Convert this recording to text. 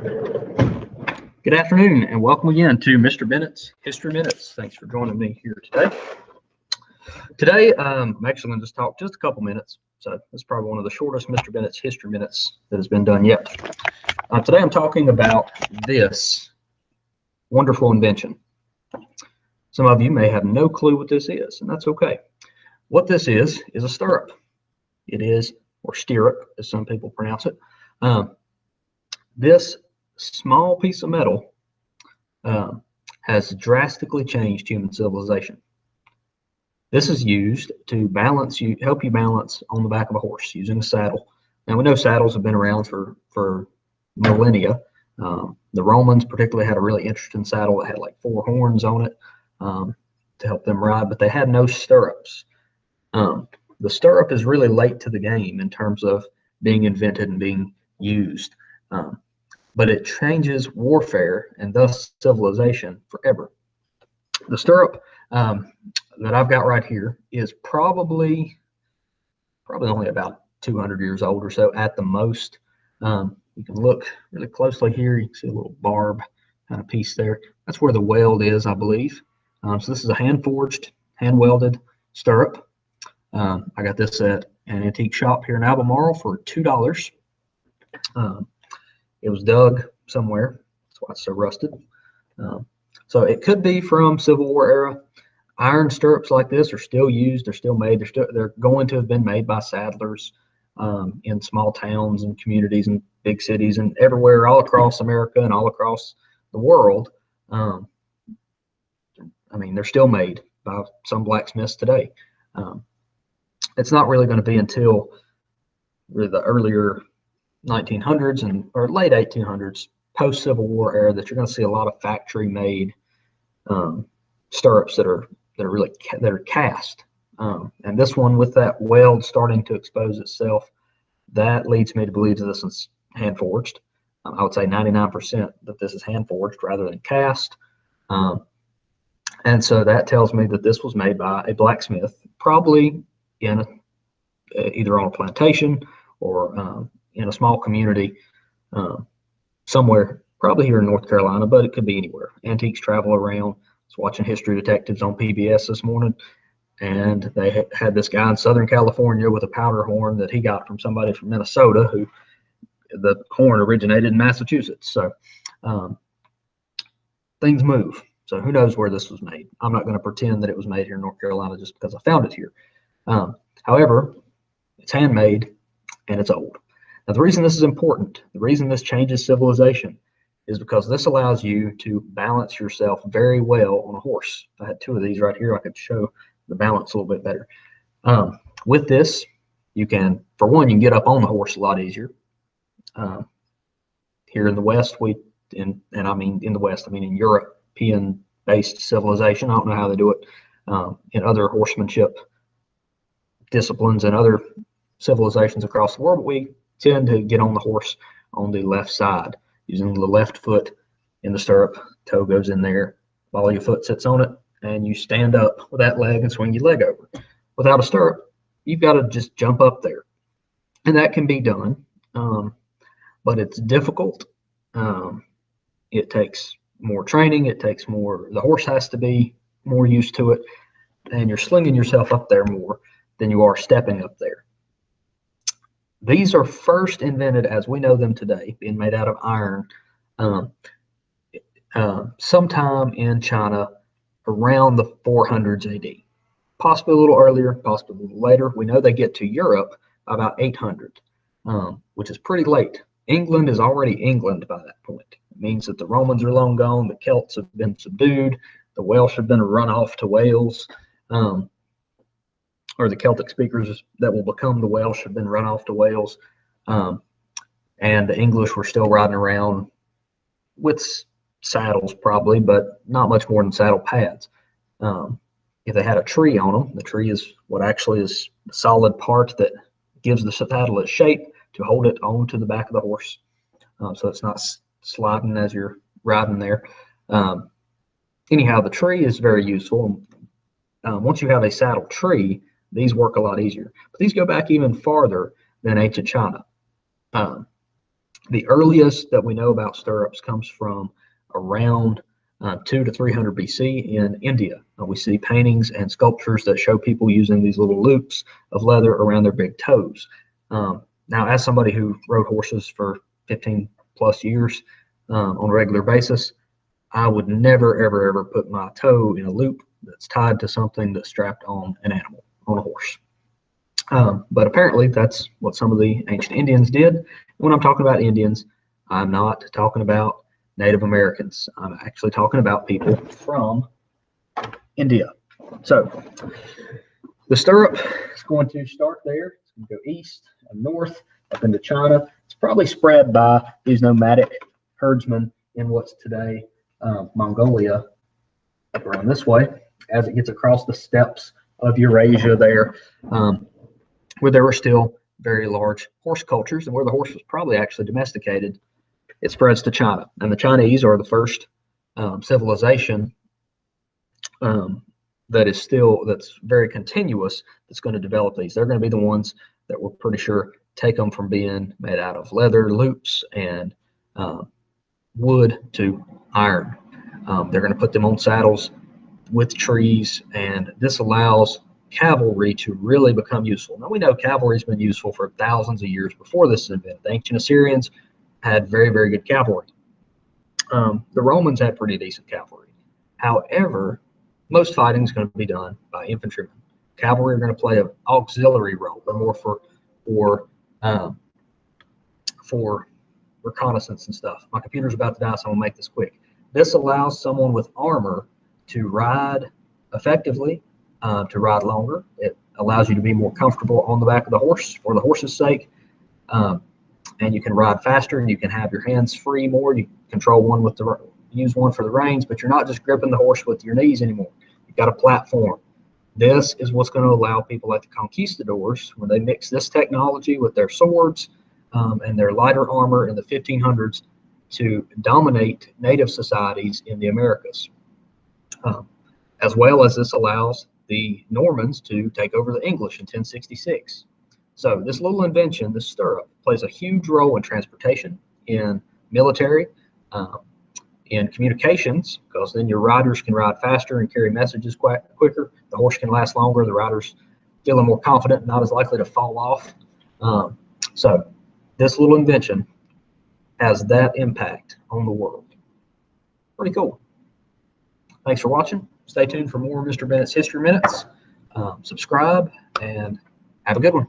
Good afternoon and welcome again to Mr. Bennett's History Minutes. Thanks for joining me here today. Today, I'm actually going to just talk just a couple minutes. So this is probably one of the shortest Mr. Bennett's History Minutes that has been done yet. Today I'm talking about this wonderful invention. Some of you may have no clue what this is, and that's okay. What this is a stirrup. It is, or stirrup, as some people pronounce it. This small piece of metal has drastically changed human civilization. This is used to help you balance on the back of a horse using a saddle. Now we know saddles have been around for millennia. The Romans particularly had a really interesting saddle that had like 4 horns on it to help them ride, but they had no stirrups. The stirrup is really late to the game in terms of being invented and being used. But it changes warfare and thus civilization forever. The stirrup that I've got right here is probably only about 200 years old or so at the most. You can look really closely here. You can see a little barb kind of piece there. That's where the weld is, I believe. So this is a hand-forged, hand-welded stirrup. I got this at an antique shop here in Albemarle for $2. It was dug somewhere. That's why it's so rusted. So it could be from Civil War era. Iron stirrups like this are still used. They're still made. They're going to have been made by saddlers in small towns and communities and big cities and everywhere, all across America and all across the world. I mean, they're still made by some blacksmiths today. It's not really going to be until the earlier 1900s or late 1800s, post Civil War era, that you're going to see a lot of factory made stirrups that are cast. And this one, with that weld starting to expose itself, that leads me to believe that this is hand forged. I would say 99% that this is hand forged rather than cast. And so that tells me that this was made by a blacksmith, probably in either on a plantation or in a small community somewhere, probably here in North Carolina, but it could be anywhere. Antiques travel around. I was watching History Detectives on PBS this morning, and they had this guy in Southern California with a powder horn that he got from somebody from Minnesota, who the horn originated in Massachusetts. So things move. So who knows where this was made? I'm not going to pretend that it was made here in North Carolina just because I found it here. However, it's handmade and it's old. Now, the reason this is important, the reason this changes civilization, is because this allows you to balance yourself very well on a horse. If I had 2 of these right here, I could show the balance a little bit better. With this, you can, for one, you can get up on the horse a lot easier. Here in the West, in European-based civilization, I don't know how they do it in other horsemanship disciplines and other civilizations across the world, but we tend to get on the horse on the left side, using the left foot in the stirrup. Toe goes in there, ball of your foot sits on it, and you stand up with that leg and swing your leg over. Without a stirrup, you've got to just jump up there. And that can be done, but it's difficult. It takes more training. It takes more, the horse has to be more used to it, and you're slinging yourself up there more than you are stepping up there. These are first invented as we know them today, being made out of iron, sometime in China around the 400s AD. Possibly a little earlier, possibly a little later. We know they get to Europe about 800, which is pretty late. England is already England by that point. It means that the Romans are long gone, the Celts have been subdued, the Welsh have been run off to Wales. Or the Celtic speakers that will become the Welsh have been run off to Wales. And the English were still riding around with saddles probably, but not much more than saddle pads. If they had a tree on them, the tree is what actually is the solid part that gives the saddle its shape to hold it onto the back of the horse. So it's not sliding as you're riding there. Anyhow, the tree is very useful. Once you have a saddle tree, these work a lot easier. But these go back even farther than ancient China. The earliest that we know about stirrups comes from around 2 to 300 BC in India. We see paintings and sculptures that show people using these little loops of leather around their big toes. Now, as somebody who rode horses for 15 plus years on a regular basis, I would never, ever, ever put my toe in a loop that's tied to something that's strapped on an animal, on a horse. But apparently that's what some of the ancient Indians did. And when I'm talking about Indians, I'm not talking about Native Americans. I'm actually talking about people from India. So the stirrup is going to start there. It's going to go east and north up into China. It's probably spread by these nomadic herdsmen in what's today Mongolia, up around this way, as it gets across the steppes of Eurasia there, where there were still very large horse cultures and where the horse was probably actually domesticated. It spreads to China, and the Chinese are the first civilization that's very continuous, that's going to develop these. They're going to be the ones that we're pretty sure take them from being made out of leather loops and wood to iron. They're going to put them on saddles with trees, and this allows cavalry to really become useful. Now, we know cavalry's been useful for thousands of years before this is invented. The ancient Assyrians had very, very good cavalry. The Romans had pretty decent cavalry. However, most fighting is going to be done by infantrymen. Cavalry are going to play an auxiliary role, or more for reconnaissance and stuff. My computer's about to die, so I'm gonna make this quick. This allows someone with armor to ride effectively, to ride longer. It allows you to be more comfortable on the back of the horse for the horse's sake. And you can ride faster, and you can have your hands free more. You control one with use one for the reins, but you're not just gripping the horse with your knees anymore. You've got a platform. This is what's going to allow people like the conquistadors, when they mix this technology with their swords and their lighter armor in the 1500s, to dominate native societies in the Americas. As well as this allows the Normans to take over the English in 1066. So this little invention, this stirrup, plays a huge role in transportation, in military, in communications, because then your riders can ride faster and carry messages quicker. The horse can last longer. The riders feeling more confident, not as likely to fall off. So this little invention has that impact on the world. Pretty cool. Thanks for watching. Stay tuned for more Mr. Bennett's History Minutes. Subscribe and have a good one.